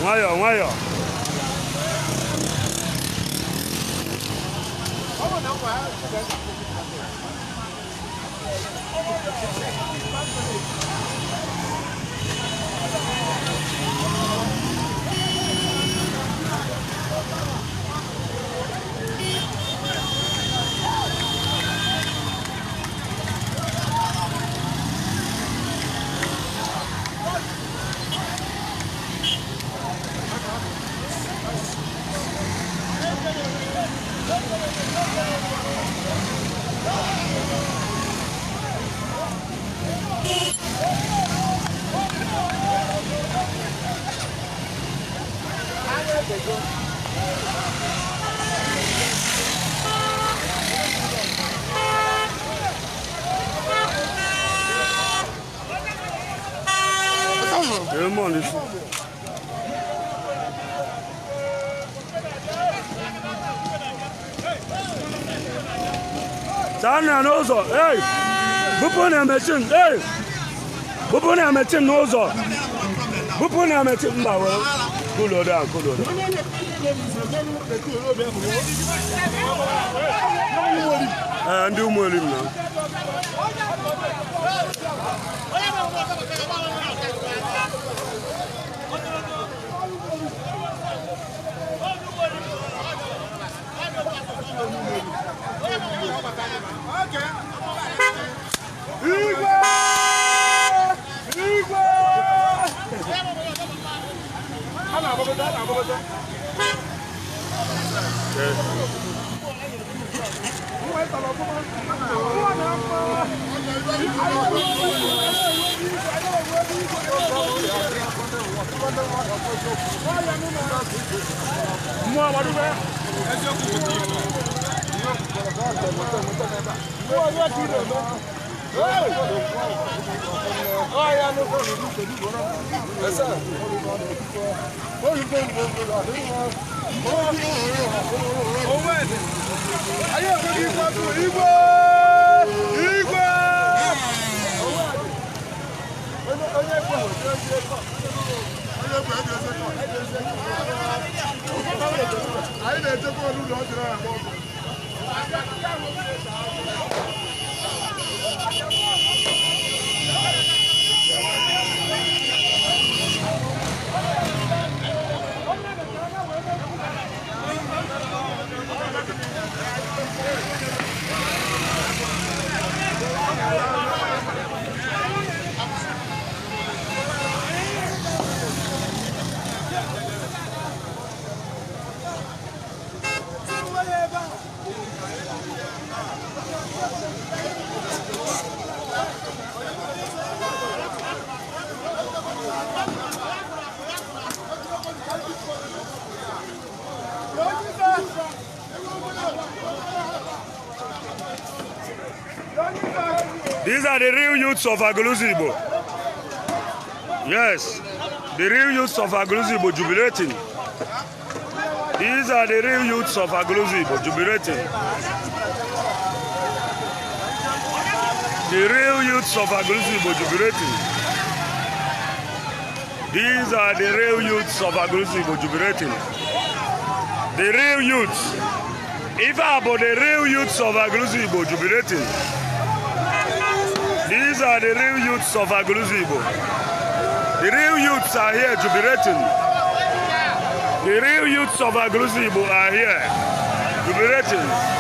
nwayọ. Sana n'ụzọ, bupụ na mechin, bupụ na mechin n'ụzọ, bupụ na mechin mba wee cool down. Ndị ụmụelim na. These are the real youths of Agulusi Igbo. Yes, the real youths of Agulusi Igbo jubilating. These are the real youths of Agulusi Igbo jubilating. The real youths of Agulusi Igbo jubilating. These are the real youths of Agulusi Igbo jubilating. The real youths. If about the real youths of Agulusi Igbo jubilating. These are the real youths of Agulusi Igbo. The real youths are here jubilating. The real youths of Agulusi Igbo are here jubilating.